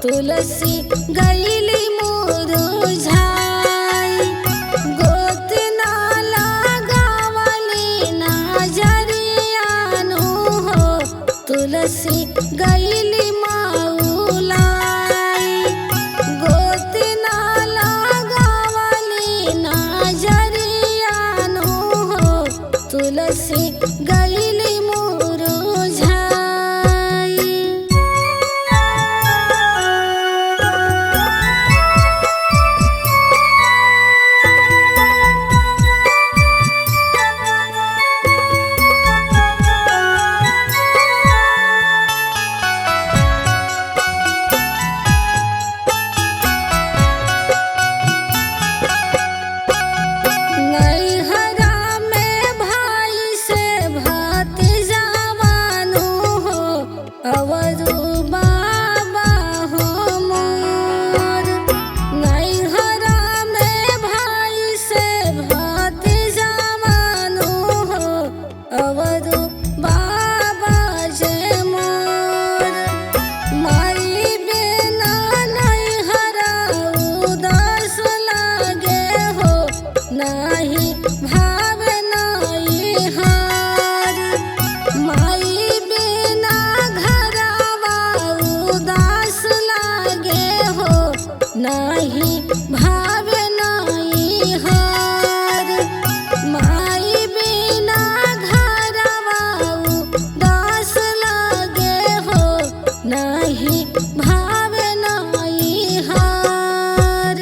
तुलसी गईली मुरझाई। गोत ना लगावली नजरियानु हो तुलसी गईली माउलाई। गोत ना लगावली नजरियानु हो तुलसी गईली मुरझाई। नैहरा में भाई से भतीजावानु हो अवधू बाबा हो मोर। नैहरा में भाई से भतीजावानु हो अवधू बाबा जे मोर। माई बिना नैहरा उदास लागे हो नाही भावे नाई हार। माई बिना घरवा उदास लागे हो नाही भावे नाई हार। माई बिना घरवा उदास लागे हो नाही भावे नाई हार।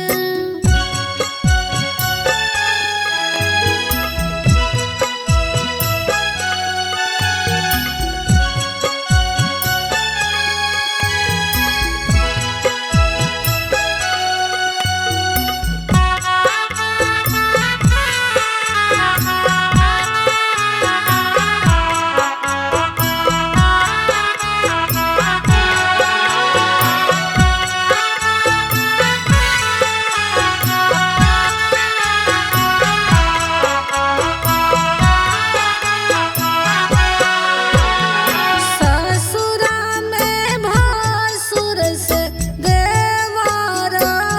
ससुरा में भासुर से देवर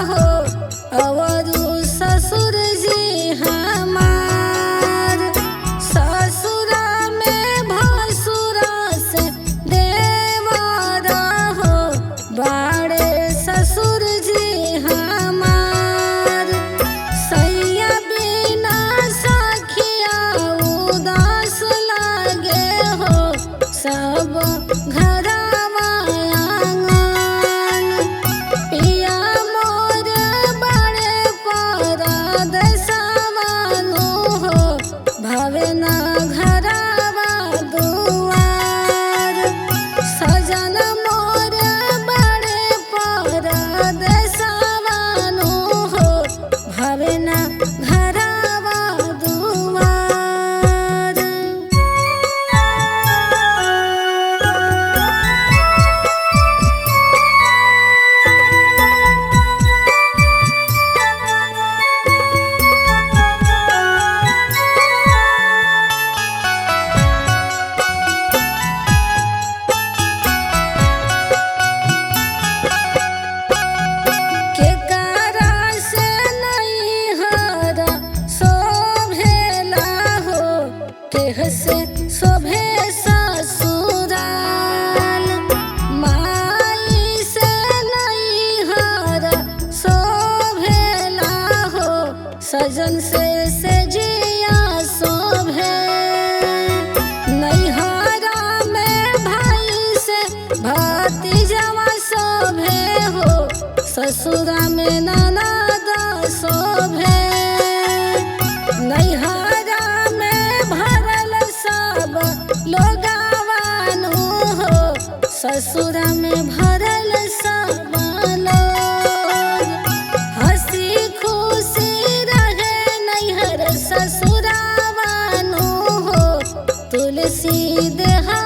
हो अवधू ससुर जी हमार। ससुरा में भासुर से देवर हो बाड़े ससुर जी हमार। सैया बिना सखिया उदास लागे हो सब घरवा आंगन। पिया मोर बड़े परदेसवानु हो भावे ना घरवा दुआर। सजन मोर बड़े परदेसवानु हो भावे ना घरवा दुआर। केकरा से नैहरा शोभेला हो केह से शोभे ससुराल। माई से नैहरा शोभेला हो सजन से जिया शोभे। नैहरा में भाई से भतीजवा शोभे हो ससुरा में ननद शोभे। नैहरा में भरल सब लोगवानु हो ससुरा में भरल सब लोग। हंसी खुशी रहे नैहर ससुरावानु हो तुलसी देहा